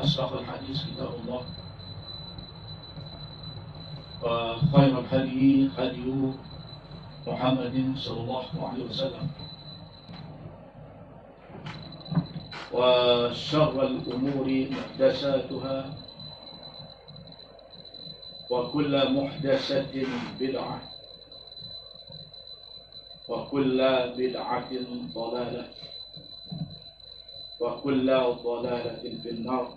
أشرف الحديث كتاب الله وخير الهدي هدي محمد صلى الله عليه وسلم وشر الأمور محدثاتها وكل محدثة بدعة وكل بدعة ضلالة وكل ضلالة في النار.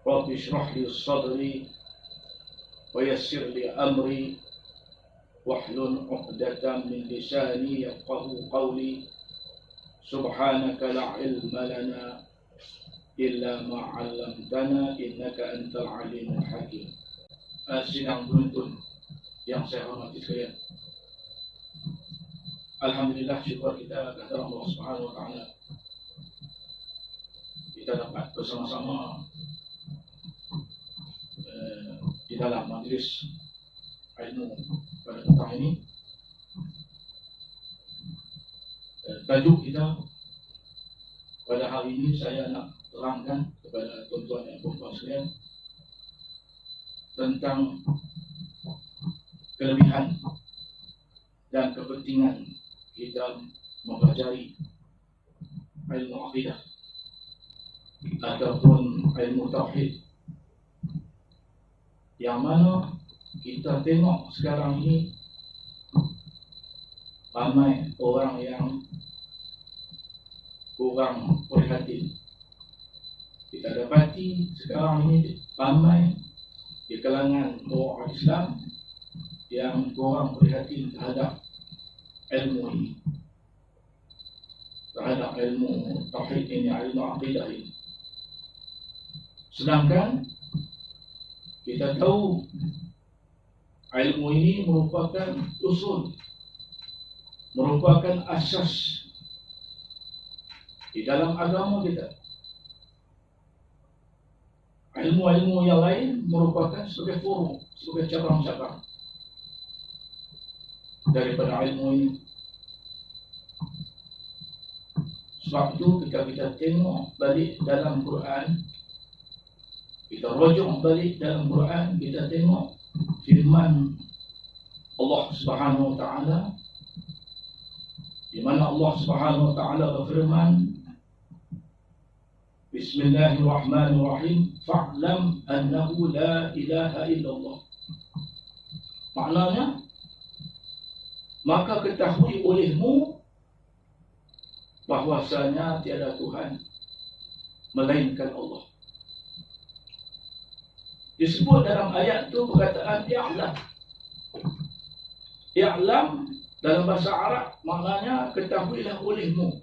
رب اشرح لي صدري ويسر لي أمري واحلل عقدة من لساني يفقهوا قولي. سبحانك لا علم لنا إلا ما علمتنا إنك أنت العليم الحكيم. Sidang penuntun yang saya hormati sekalian, alhamdulillah, syukur kita kepada Allah Subhanahu wa taala, kita dapat bersama-sama di dalam majlis ilmu pada petang ini. Tajuk kita pada hari ini saya nak terangkan kepada tuan-tuan dan puan-puan sekalian tentang kelebihan dan kepentingan kita mempelajari ilmu akidah ataupun ilmu tauhid, yang mana kita tengok sekarang ini ramai orang yang kurang prihatin. Kita dapati sekarang ini ramai di kalangan orang Islam yang kurang prihatin terhadap ilmu ini, terhadap ilmu tauhid ini, ilmu akidah ini. Sedangkan kita tahu ilmu ini merupakan usul, merupakan asas di dalam agama kita. Ilmu-ilmu yang lain merupakan sebagai furu, sebagai cabang-cabang daripada ilmu ini. Sebab itu ketika kita tengok balik dalam Quran, kita rujuk balik dalam Quran, kita tengok firman Allah Subhanahu wa taala, di mana Allah Subhanahu wa taala berfirman, Bismillahirrahmanirrahim, fa'lam annahu la ilaha illallah. Maknanya, maka ketahui olehmu bahwasanya tiada Tuhan melainkan Allah. Disebut dalam ayat itu perkataan i'lam. I'lam dalam bahasa Arab maknanya ketahuilah olehmu.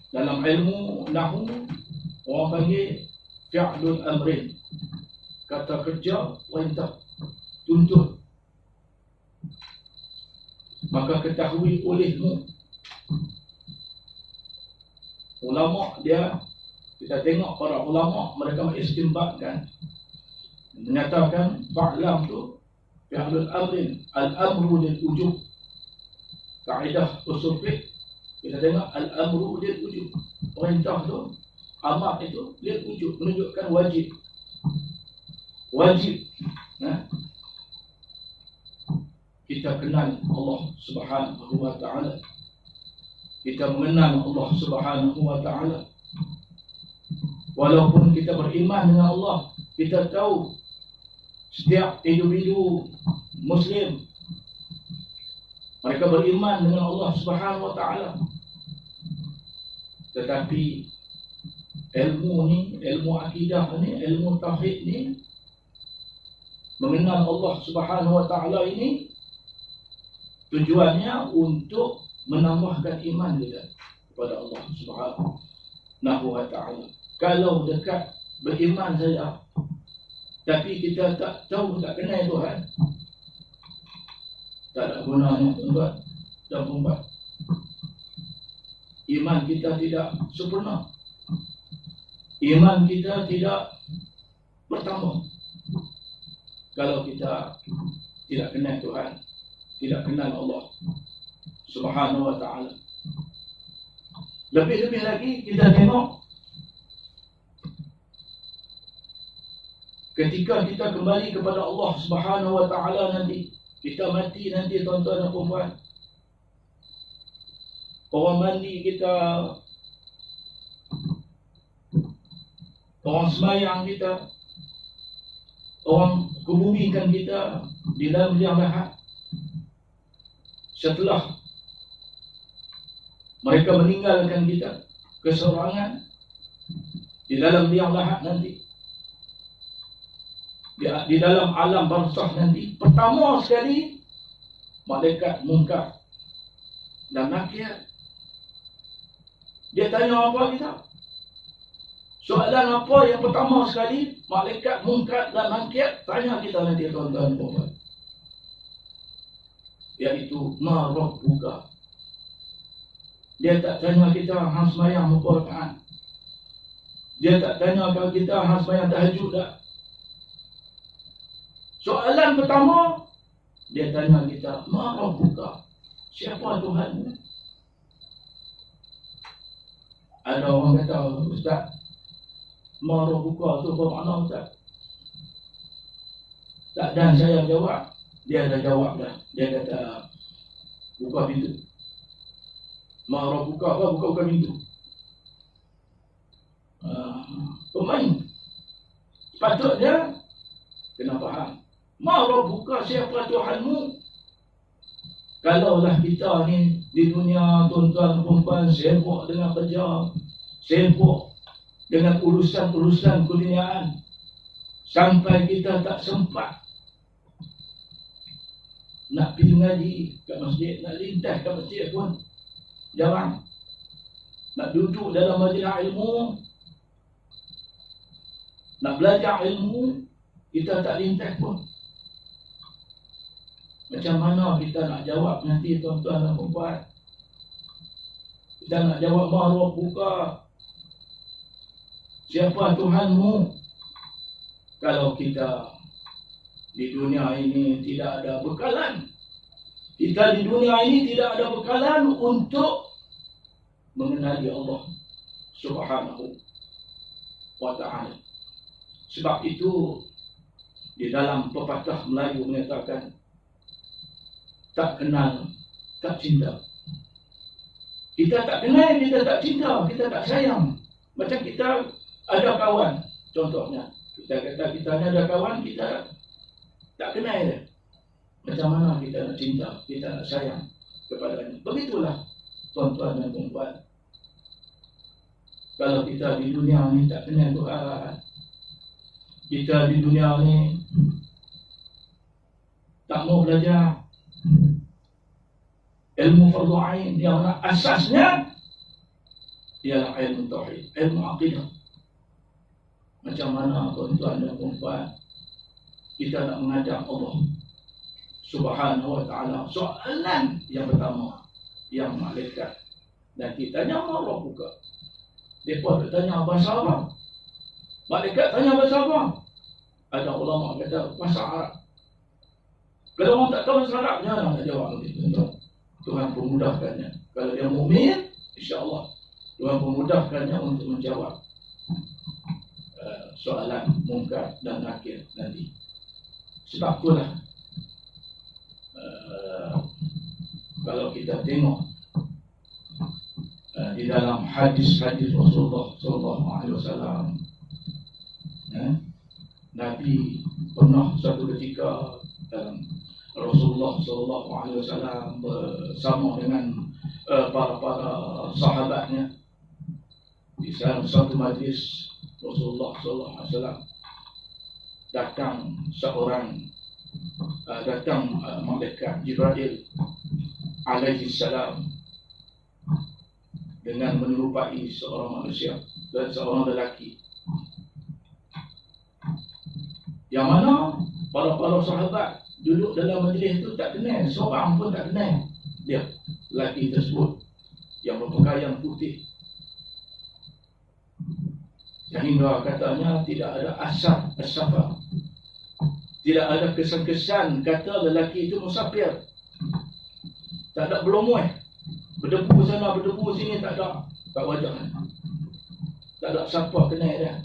Dalam ilmu nahwu orang panggil fi'lul amrin, kata kerja, perintah, tuntut. Maka ketahui olehmu. Ulama dia, kita tengok para ulama, mereka mengistimbatkan, menyatakan fa'lam tu fi'lul amrin, al-amru lil wujub. Kaedah usul fiqh kita tengok al-amru lil wujub, perintah tu, amar itu lil wujub, menunjukkan wajib. Wajib. Kita kenal Allah Subhanahu wa taala. Kita mengenal Allah Subhanahu wa taala. Walaupun kita beriman dengan Allah, kita tahu setiap individu Muslim mereka beriman dengan Allah Subhanahu wa taala. Tetapi ilmu ni, ilmu akidah ni, ilmu tauhid ni, mengenal Allah Subhanahu wa taala ini tujuannya untuk menambahkan iman kita kepada Allah Subhanahu wa taala. Kalau dekat beriman saja tapi kita tak tahu, tak kenal Tuhan, tak ada gunanya tuan-tuan dan puan-puan. Iman kita tidak sempurna, iman kita tidak bertambah kalau kita tidak kenal Tuhan, tidak kenal Allah Subhanahu wa taala. Lebih-lebih lagi kita tengok ketika kita kembali kepada Allah Subhanahu Wa Taala nanti, kita mati nanti tuan-tuan dan puan-puan. Orang mandi kita, orang semayang kita, orang kebumikan kita di dalam liang lahat. Setelah mereka meninggalkan kita keseorangan di dalam liang lahat nanti, di dalam alam barzakh nanti, pertama sekali malaikat Munkar dan Nakir dia tanya apa kita? Soalan apa yang pertama sekali malaikat Munkar dan Nakir tanya kita nanti tuan-tuan dan puan-puan? Iaitu ma rabbuka. Dia tak tanya kita hang sembahyang berapa rakaat. Dia tak tanya kita hang sembahyang tahajud tak. Soalan pertama dia tanya kita ma rabbuka. Siapa Tuhanmu? Ada orang kata, Ustaz, ma rabbuka tu apa makna Ustaz? Tak, dan saya jawab. Dia dah jawab dah. Dia kata, buka pintu. Marah buka apa? Buka pintu. Pemain. Patutnya kena faham. Marah buka siapa Tuhanmu? Kalaulah kita ni di dunia tuan-tuan perempuan sibuk dengan kerja, sibuk dengan urusan-urusan keduniaan, sampai kita tak sempat nak pergi ngaji kat masjid, nak lintas kat masjid pun jarang. Nak duduk dalam majlis ilmu, nak belajar ilmu, kita tak lintas pun. Macam mana kita nak jawab nanti tuan-tuan dan puan-puan? Kita nak jawab ma rabbuka, siapa Tuhanmu? Kalau kita di dunia ini tidak ada bekalan. Kita di dunia ini tidak ada bekalan untuk mengenali Allah Subhanahu Wa Ta'ala. Sebab itu di dalam pepatah Melayu menyatakan, tak kenal, tak cinta. Kita tak kenal, kita tak cinta, kita tak sayang. Macam kita ada kawan, contohnya. Kita kata kita ni ada kawan, kita tak kenal dia. Macam mana kita nak cinta, kita nak sayang kepadanya. Begitulah tuan-tuan dan puan-puan. Kalau kita di dunia ni tak kenal Tuhan, kita di dunia ni tak mau belajar ilmu fardu ain yang asasnya ialah ilmu tauhid, ilmu akidah. Macam mana tuan-tuan dan puan-puan kita nak mengajak Allah Subhanahu Wa Ta'ala? Soalan yang pertama yang malaikat dan kita tanya ma rabbuka. Depa tanya bahasa apa? Malaikat tanya bahasa apa? Ada ulama kata bahasa Arab. Kalau orang tak tahu bahasa Arab, jangan nak jawab begitu. Tuhan memudahkannya. Kalau dia mukmin, insya-Allah Tuhan memudahkannya untuk menjawab soalan Munkar dan Nakir nanti. Sebab itulah kalau kita tengok di dalam hadis-hadis Rasulullah SAW, Nabi pernah satu ketika Rasulullah SAW bersama dengan para sahabatnya di dalam satu majlis. Rasulullah SAW datang malaikat Jibril alaihi salam dengan menyerupai seorang manusia dan seorang lelaki, yang mana para sahabat duduk dalam majlis itu tak kenal, seorang pun tak kenal dia, lelaki tersebut yang berpakaian putih, sehingga katanya tidak ada asar as-safar, tidak ada kesan-kesan kata lelaki itu musafir. Tak ada berdebu sana, berdebu sini, tak ada. kat wajah. Tak ada siapa kenal dia.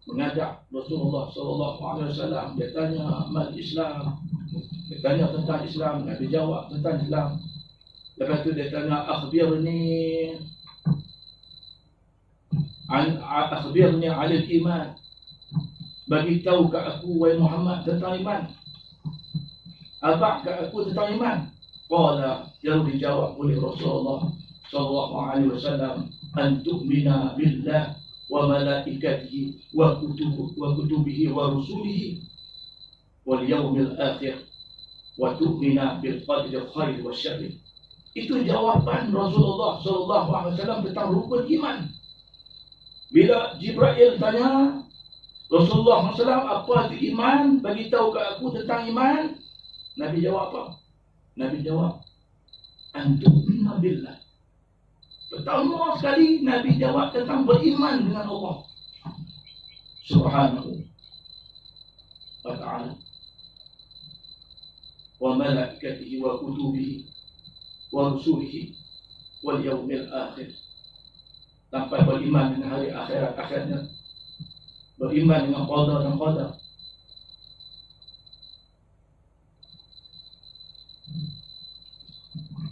Mengajak Rasulullah SAW. Dia tanya mal Islam. Dia tanya tentang Islam. Nabi jawab tentang Islam. Lepas tu dia tanya akhbirni alil iman. Bagi tahu kat aku wahai Muhammad tentang iman. Abang kat aku tentang iman. Qala, yang dijawab oleh Rasulullah SAW, an tu'mina billah wa malaikatihi wa kutubihi wa rusulihi wal yawmil akhir wa tu'mina bil qadri khair wa syarr. Itu jawapan Rasulullah SAW tentang rukun iman. Bila Jibril tanya Rasulullah SAW, apa itu iman? Bagi tahu kat aku tentang iman. Nabi jawab apa? Nabi jawab, an tu'mina billah. Pertama sekali Nabi jawab tentang beriman dengan Allah Subhanahu wa ta'ala, wa malaikatihi wa kutubihi wa rusulihi wal yawmil akhir. Sampai beriman dengan hari akhiratnya, beriman dengan qada dan qadar.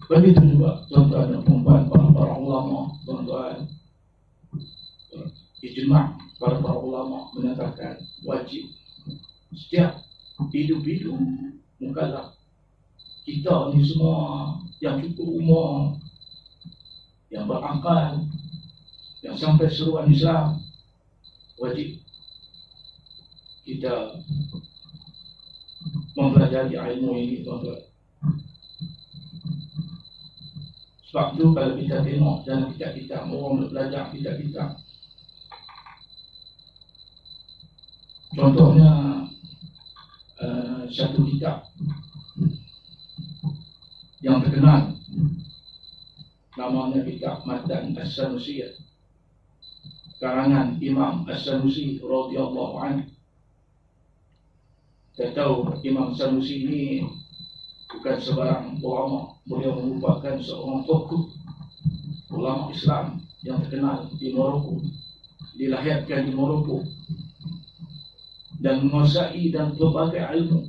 Begitu juga tuan-tuan dan puan para ulama, tuan-tuan, ijma' para ulama menyatakan wajib setiap individu mukallaf, kita ni semua yang cukup umur, yang berakal, yang sampai seruan Islam, wajib kita mempelajari ilmu ini, tuan-tuan. Sebab tu kalau kita tengok dalam kitab-kitab, orang belajar kitab-kitab, contohnya satu kitab yang terkenal, namanya kitab Matan As-Sanusiyah, karangan Imam As-Sanusi radhiyallahu anhu. Kita tahu Imam Sanusi ini bukan sebarang ulama. Beliau merupakan seorang tokoh ulama Islam yang terkenal di Maroko, dilahirkan di Maroko dan menguasai dan berbagai ilmu,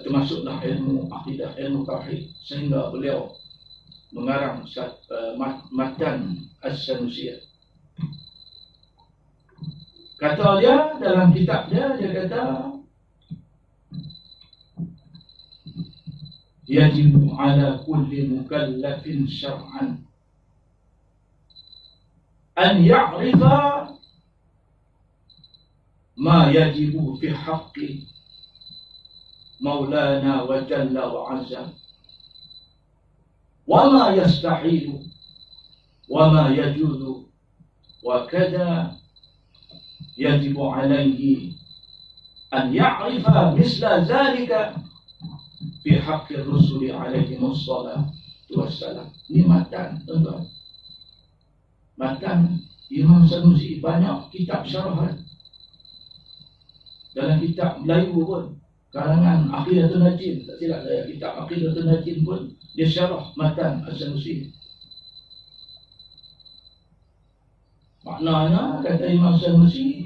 termasuklah ilmu akidah, ilmu tauhid, sehingga beliau mengarang Matan As-Sanusiyah. Kata dia dalam kitab dia kata, yajibu ala kulli mukallafin syar'an an ya'rifa ma yajibu fi haqqi maulana wa jalla wa azza wa ma yastahilu wa ma yajuzu wa kada yajibu alaihi an ya'rifa misla zalika fi haqqi rusuli alaihi wassalatu wassalam. Ini matan, tuan-tuan. Matan Imam Sanusi, banyak kitab syarahan. Dalam kitab Melayu pun, karangan Aqidatul Najin, tak silap saya, kitab Aqidatul Najin pun dia syarah Matan As-Sanusi. Maknanya kata Imam Sanusi,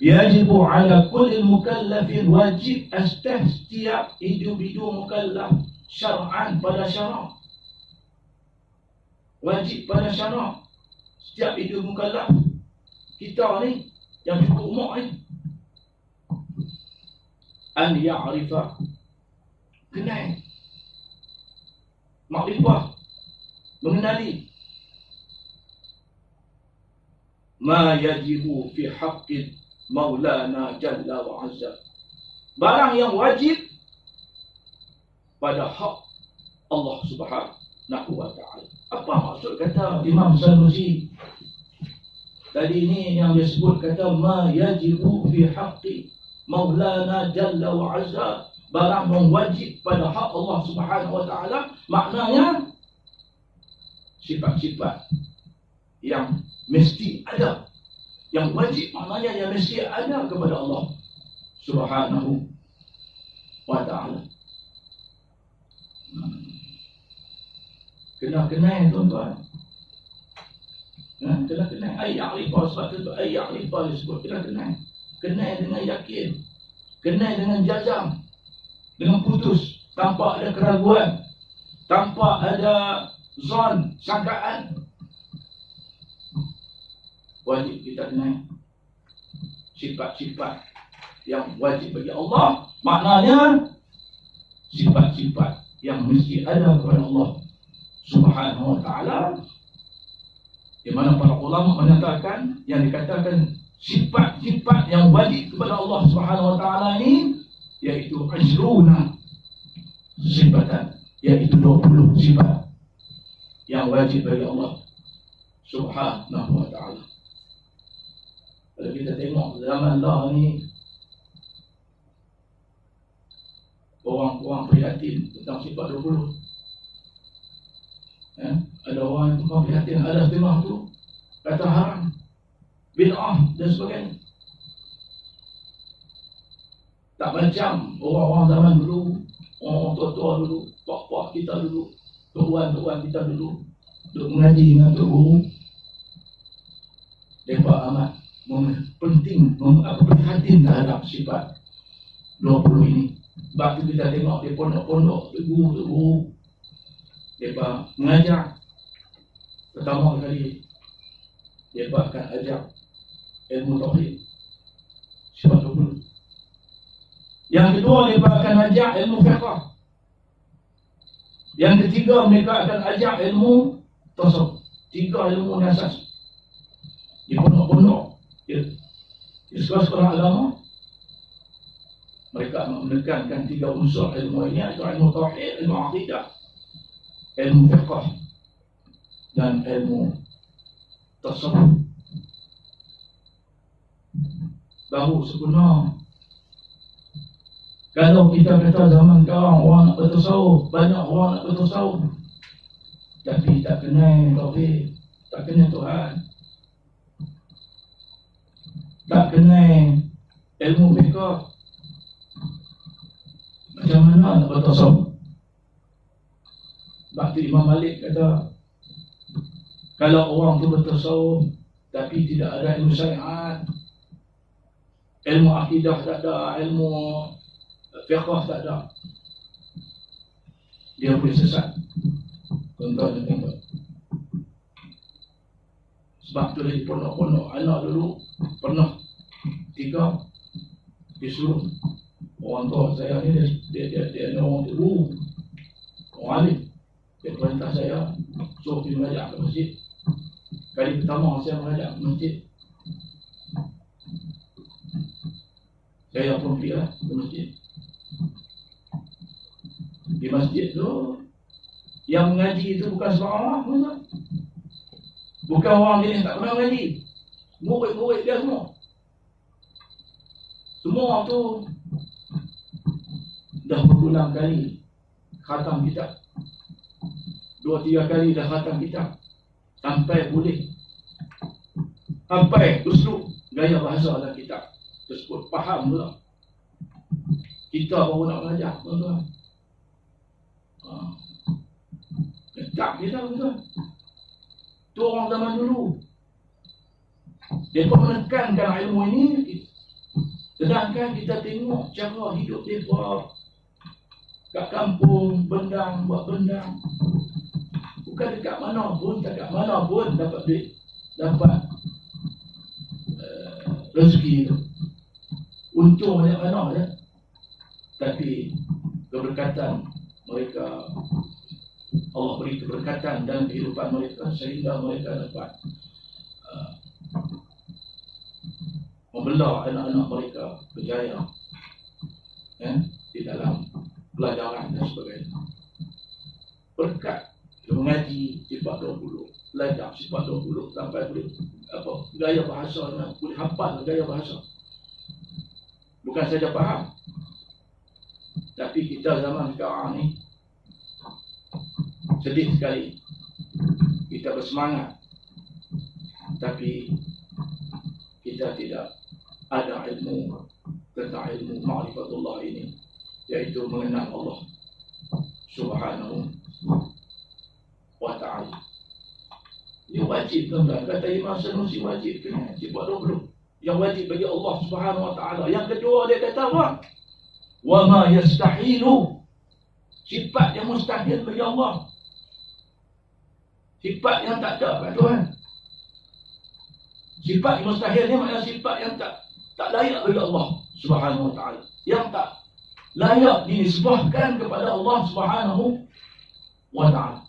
yajibu ala kulli mukallafin, wajib atas setiap individu mukallaf syar'an, pada syarak. Wajib pada syarak setiap individu mukallaf, kita ni yang cukup umur ni, an ya'rifa, kenal, makrifah, mengenali, ma yajibu fi haqqi maulana jalla wa azza, barang yang wajib pada hak Allah Subhanahu wa ta'ala. Apa maksud kata Imam Sanusi tadi ni yang dia sebut, kata ma yajibu fi haqqi maulana jalla wa azza, barang yang wajib pada hak Allah Subhanahu wa ta'ala, maknanya sifat-sifat yang mesti ada, yang wajib, maknanya yang mesti ada kepada Allah Subhanahu wa ta'ala. Kena kenal tuan-tuan. Kena kenal. Ayyakrifah, sebab itu ayyakrifah disebut. Kena kenal. Kenal dengan yakin. Kenal dengan jazam. Dengan putus. Tanpa ada keraguan. Tanpa ada zon, sangkaan. Wajib kita kenal sifat-sifat yang wajib bagi Allah. Maknanya sifat-sifat yang mesti ada kepada Allah Subhanahu wa ta'ala, di mana para ulama menyatakan yang dikatakan sifat-sifat yang wajib kepada Allah Subhanahu wa ta'ala ini yaitu asyruna sifatan, yaitu 20 sifat yang wajib bagi Allah Subhanahu wa ta'ala. Kalau kita tengok zaman dah ni, orang-orang prihatin tentang sifat 20. Ada orang yang prihatin, ada setengah tu kata haram, bid'ah dan sebagainya. Tak macam orang-orang zaman dulu, orang tua-tua dulu, pak-pak kita dulu, tuan-tuan kita dulu, duk mengaji dengan Tok Guru. Mereka amat penting, prihatin terhadap sifat 20 ini. Sebab tu kita tengok di pondok-pondok, di guru-guru, mereka mengajar. Pertama kali mereka akan ajar ilmu tauhid, sifat 20. Yang kedua, mereka akan ajar ilmu fiqh. Yang ketiga, mereka akan ajar ilmu tasawuf. 3 ilmu asas di pondok-pondok. Di sekolah-sekolah agama, mereka menekankan 3 unsur ilmu ini, iaitu ilmu tauhid, ilmu akidah, ilmu fiqh dan ilmu tasawuf. Baru sebenar. Kalau kita kata zaman sekarang orang nak bertasawuf, banyak orang nak bertasawuf, tapi tak kenal tauhid, tak kenal Tuhan, tak kenal ilmu fiqh, macam mana nak bertasawuf? Sebab tu Imam Malik kata, kalau orang tu bertasawuf tapi tidak ada ilmu syariat, ilmu akidah tak ada, ilmu fiqh tak ada, dia boleh sesat. Tuan-tuan dan puan-puan, sebab tu dari pondok-pondok anak dulu pernah 3 disuruh orang tua saya ni, dia orang dulu, orang alim, dia perintah saya suruh pergi mengajar ke masjid. Kali pertama saya mengajar ke masjid, saya pun pergi lah ke masjid. Di masjid tu yang mengaji itu bukan semua orang, bukan orang jenis tak pernah mengaji, murid-murid dia semua tu dah berulang kali khatam kitab, 2-3 kali dah khatam kitab, sampai boleh, sampai uslub gaya bahasa dalam kitab tersebut faham pula. Kita baru nak belajar, tuan-tuan. Tak kita, tuan-tuan. Tu orang zaman dulu, dia pun menekankan ilmu ini. Sedangkan kita tengok cara hidup mereka kat kampung, bendang, buat bendang, bukan dekat mana pun, dekat mana pun dapat duit, dapat rezeki itu. Untung banyak mana ya. Tapi keberkatan mereka, Allah beri keberkatan dalam kehidupan mereka sehingga mereka dapat membelah anak-anak mereka berjaya di dalam pelajaran dan sebagainya. Berkat mengaji sifat 20, belajar sifat 20 sampai boleh gaya bahasanya, boleh hafal gaya bahasa. Bukan saja faham, tapi kita zaman sekarang ni sedih sekali. Kita bersemangat, tapi kita tidak ada ilmu tentang ilmu ma'rifatullah ini, yaitu mengenal Allah Subhanahu wa Itu wajib, tuan-tuan. Kata Imam Sanusi wajib. Sifat 20 yang wajib bagi Allah Subhanahu Wa Taala. Yang kedua dia kata apa? Wa ma yastahilu. Sifat yang mustahil bagi Allah. Sifat yang tak ada pada Tuhan. Sifat yang mustahil ni maknanya sifat yang tak layak bagi Allah Subhanahu Wa Taala. Yang tak layak dinisbahkan kepada Allah Subhanahu Wa Taala.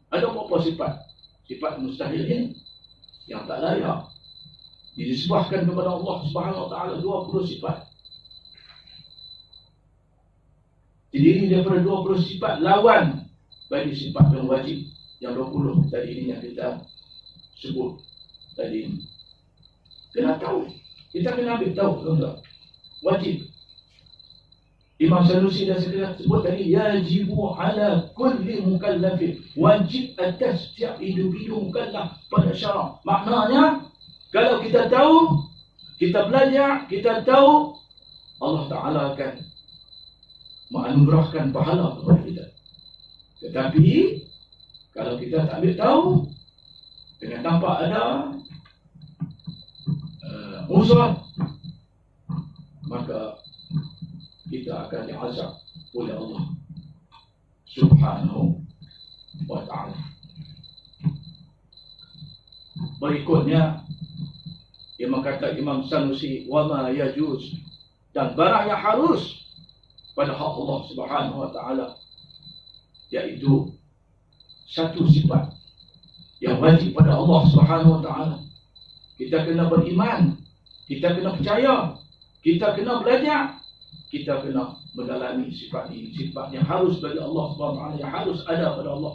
Ada beberapa sifat. Sifat mustahil ini yang tak layak dinisbahkan kepada Allah Subhanahu Wa Taala, 20 sifat. Terdiri daripada 20 sifat lawan bagi sifat yang wajib. Yang 20 tadi ini yang kita sebut tadi ini. Kena tahu. Kita kena ambil tahu, tuan-tuan. Wajib. Imam Sanusi dah sebut tadi, yajibu ala kulli mukallafin, wajib atas setiap individu mukallaf pada syarak. Maknanya, kalau kita tahu, kita belajar, kita tahu, Allah Ta'ala akan menganugerahkan pahala kepada kita. Tetapi, kalau kita tak ambil tahu, dengan tanpa ada usaha, maka kita akan diazab oleh Allah Subhanahu Wa Ta'ala. Berikutnya, Imam kata Imam Sanusi, wa ma yajuz, dan barang yang harus pada hak Allah Subhanahu Wa Ta'ala, iaitu satu sifat yang wajib pada Allah Subhanahu Wa Ta'ala. Kita kena beriman, kita kena percaya, kita kena belajar, kita kena mendalami sifat ini. Sifat yang harus bagi Allah Subhanahu Wa Ta'ala, yang harus ada pada Allah,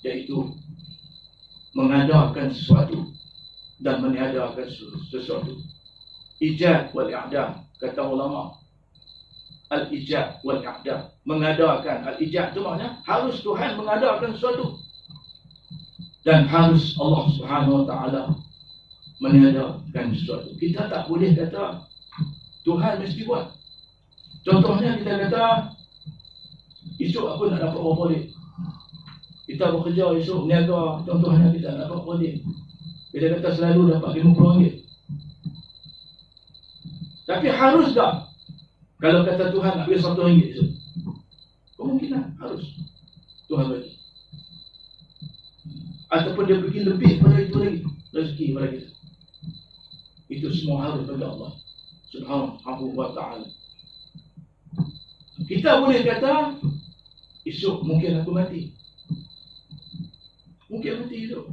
iaitu mengadakan sesuatu dan meniadakan sesuatu. Ijad wal i'dam, kata ulama. Al-ijad wal i'dam, mengadakan. Al-ijad itu maknanya harus Tuhan mengadakan sesuatu, dan harus Allah Subhanahu Wa Ta'ala meniadakan sesuatu. Kita tak boleh kata Tuhan mesti buat. Contohnya kita kata, esok aku nak dapat berapa duit. Kita bekerja esok, niaga, contohnya kita nak dapat berapa duit. Kita kata selalu dapat RM50. Tapi harus tak? Kalau kata Tuhan nak bagi RM100 esok, kemungkinan harus Tuhan bagi. Ataupun dia bagi lebih pada itu lagi, rezeki pada kita. Itu semua harus bagi Allah Subhanahu Wa Ta'ala. Kita boleh kata, esok mungkin aku mati. Mungkin mati esok.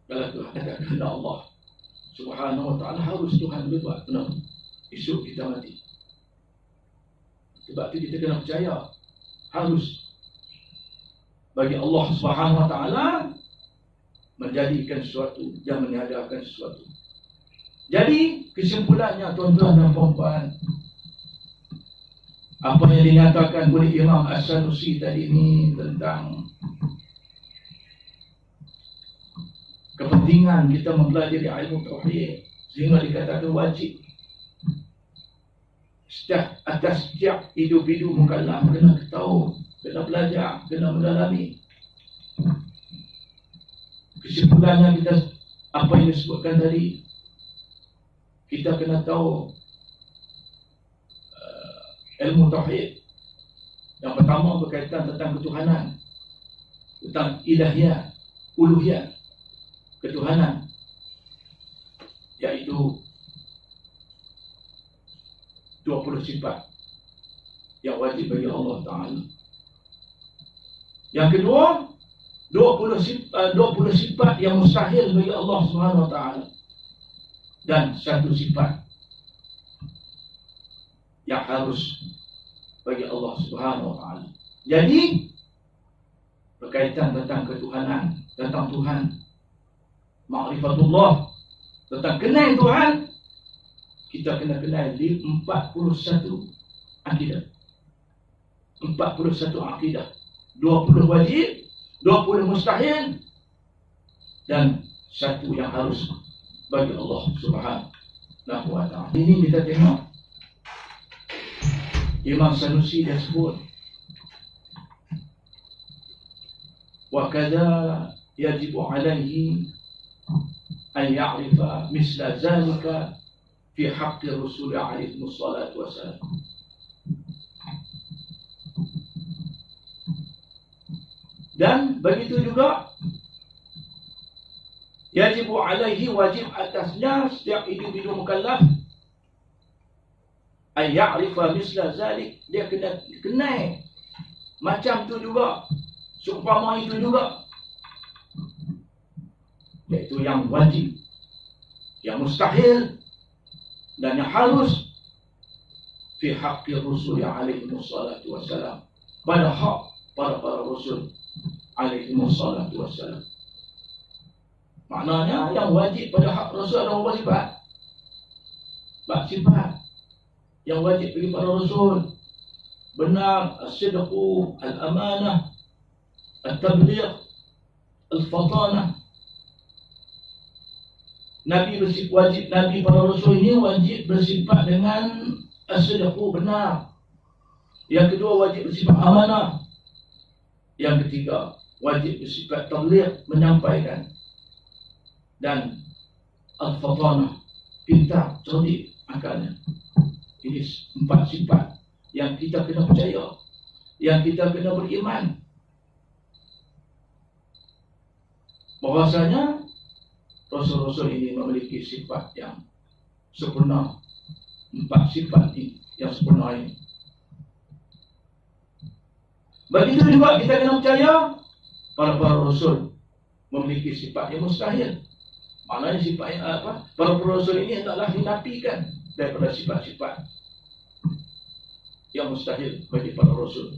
Kalau Tuhan kata kehendak Allah Subhanahu Wa Ta'ala, harus Tuhan boleh buat. Benar. Esok kita mati. Sebab itu kita kena percaya, harus bagi Allah Subhanahu Wa Ta'ala menjadikan sesuatu dan meniadakan sesuatu. Jadi kesimpulannya, tuan-tuan dan puan-puan, apa yang dinyatakan oleh Imam As-Sanusi tadi ini tentang kepentingan kita mempelajari ilmu tauhid, sehingga dikatakan wajib atas setiap individu mukallaf kena tahu, kena belajar, kena mendalami. Kesimpulannya, kita apa yang disebutkan tadi, kita kena tahu ilmu tauhid. Yang pertama berkaitan tentang ketuhanan, tentang ilahiyah, uluhiyah, ketuhanan, iaitu 20 sifat yang wajib bagi Allah Ta'ala. Yang kedua, 20 sifat yang mustahil bagi Allah Subhanahu Wa Ta'ala, dan satu sifat yang harus bagi Allah Subhanahu Wa Ta'ala. Jadi berkaitan tentang ketuhanan, tentang Tuhan, ma'rifatullah, tentang kenal Tuhan, kita kena kenal di 41 akidah. 41 akidah. 20 wajib, 20 mustahil, dan satu yang harus bagi Allah Subhanahu Wa Ta'ala. Ini kita tengok Imam Sanusi dia sebut, wa kadza yajibu alaihi an ya'rifa misla zalika fi haqqi Rasul alaihi wassalatu wassalam. Dan begitu juga yajibu alaihi, wajib atasnya setiap individu mukallaf ay ya'rifa misla zalik, dia kena kenal macam tu juga, seumpama itu juga, iaitu yang wajib, yang mustahil dan yang harus fi haqqi Rasul alaihi wassalatu wassalam, pada hak para Rasul alaihi wassalatu wassalam. Maknanya yang wajib pada hak Rasul ada berapa sifat? Empat sifat yang wajib bagi para Rasul: benar, as-sidqu, al-amanah, at-tabligh, al-fatanah. Nabi wajib, Nabi para Rasul ini wajib bersifat dengan as-sidqu, benar. Yang kedua wajib bersifat amanah. Yang ketiga wajib bersifat tabligh, menyampaikan. Dan al-fatanah, pintar, cerdik akalnya. Ini empat sifat yang kita kena percaya, yang kita kena beriman bahwasanya Rasul-Rasul ini memiliki sifat yang sempurna. Empat sifat ini yang sempurna ini. Begitu juga kita kena percaya para Rasul memiliki sifat yang mustahil. Maknanya sifat yang para Rasul ini hendaklah dinafikan daripada sifat-sifat yang mustahil bagi para Rasul,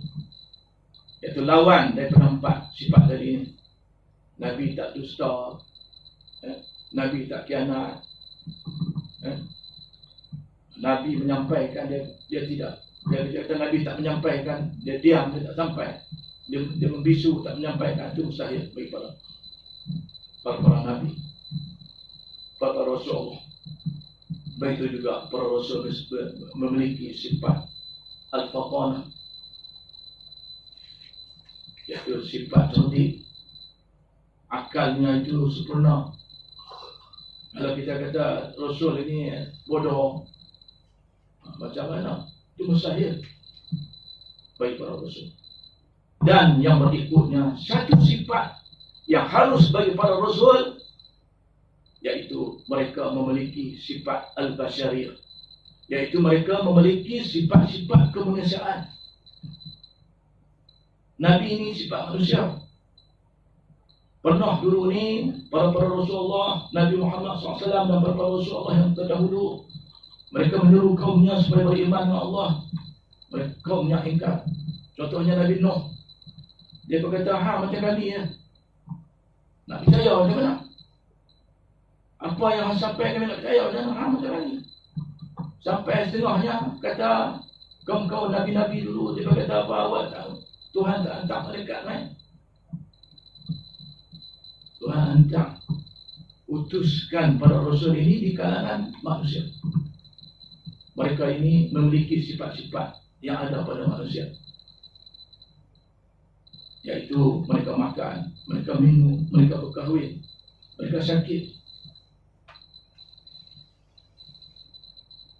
iaitu lawan daripada empat sifat tadi ini. Nabi tak dusta, Nabi tak khianat, Nabi menyampaikan, dia tidak. Dia kata Nabi tak menyampaikan, dia diam, dia tak sampai, dia membisu, tak menyampaikan. Itu mustahil bagi para Nabi, para Rasul. Begitu juga para Rasul memiliki sifat al-fatanah, iaitu sifat cerdik, akalnya itu sempurna. Kalau kita kata Rasul ini bodoh, macam mana? Itu mustahil bagi para Rasul. Dan yang berikutnya, satu sifat yang harus bagi para Rasul, yaitu mereka memiliki sifat al-basyariyah, yaitu mereka memiliki sifat-sifat kemanusiaan. Nabi ini sifat manusia. Pernah dulu ni para Rasulullah, Nabi Muhammad SAW dan para Rasulullah yang terdahulu, mereka menyuruh kaumnya supaya beriman dengan Allah. Mereka kaumnya ingkar. Contohnya Nabi Nuh, dia berkata, macam kami ya, nak percaya macam mana? Apa yang sampai kami nak percaya dan macam mana? Sampai setengahnya kata kaum-kaum Nabi-Nabi dulu, dia berkata apa, awak tahu Tuhan tak hantar malaikat main. Tuhan hantar, utuskan para Rasul ini di kalangan manusia. Mereka ini memiliki sifat-sifat yang ada pada manusia, yaitu mereka makan, mereka minum, mereka berkahwin, mereka sakit.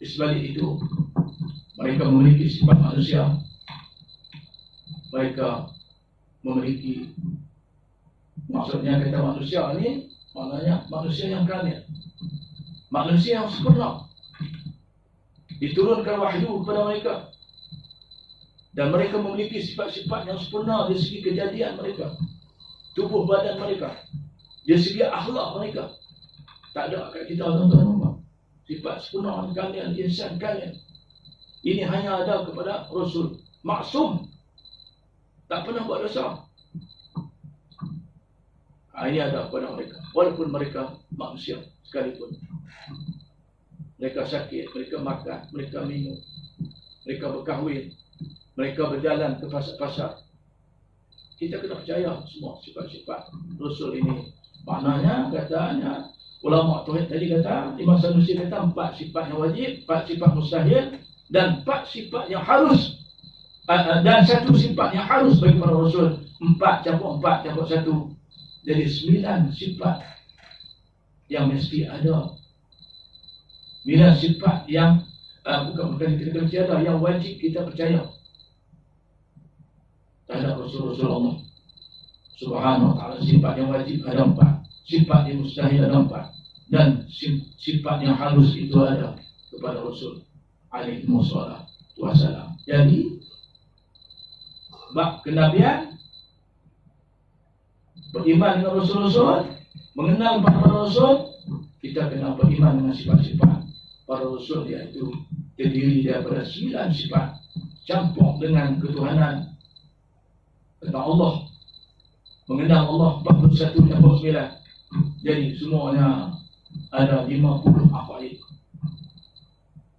Di sebalik itu, mereka memiliki sifat manusia. Mereka memiliki, maksudnya kata manusia ini, maknanya manusia yang kamil, manusia yang sempurna. Diturunkan wahyu kepada mereka, dan mereka memiliki sifat-sifat yang sempurna dari segi kejadian mereka, tubuh badan mereka, dari segi akhlak mereka. Tak ada kat kita tuan-tuan. Sifat sempurna kalian, insan kalian ini hanya ada kepada Rasul maksum, tak pernah buat dosa. Ini ada kepada mereka, walaupun mereka manusia sekalipun. Mereka sakit, mereka makan, mereka minum, mereka berkahwin, mereka berjalan ke pasar-pasar. Kita kena percaya semua sifat-sifat Rasul ini. Maknanya, katanya ulama tauhid tadi kata, Imam Sanusi kata empat sifat yang wajib, empat sifat mustahil, dan empat sifat yang harus, dan satu sifat yang harus bagi para Rasul. Empat campur satu. Jadi 9 sifat yang mesti ada. 9 sifat yang bukan kita mesti ada, yang wajib kita percaya terhadap Rasul Allah Subhanahu wa ta'ala. Sifat yang wajib ada 4, sifat yang mustahil ada 4, dan sifat yang harus itu ada kepada Rasul alaihi wassalam. Jadi bab kenabian, beriman dengan Rasul-Rasul, mengenal para Rasul, kita kena beriman dengan sifat-sifat para Rasul, iaitu terdiri daripada 9 sifat campur dengan ketuhanan tentang Allah, mengenal Allah 41 campur 9. Jadi semuanya ada 50 aqaid,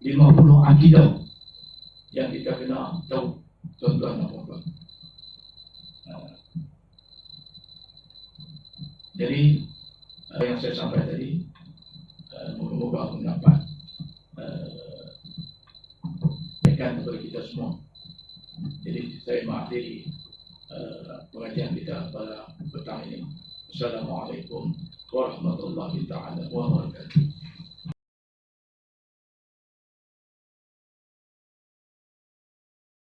50 akidah yang kita kena tahu, tuan-tuan dan puan-puan. Jadi yang saya sampaikan tadi, moga-moga mendapat kepada kita semua. Jadi saya mengakhiri pengajian kita pada petang ini. Assalamualaikum warahmatullahi taala wabarakatuh.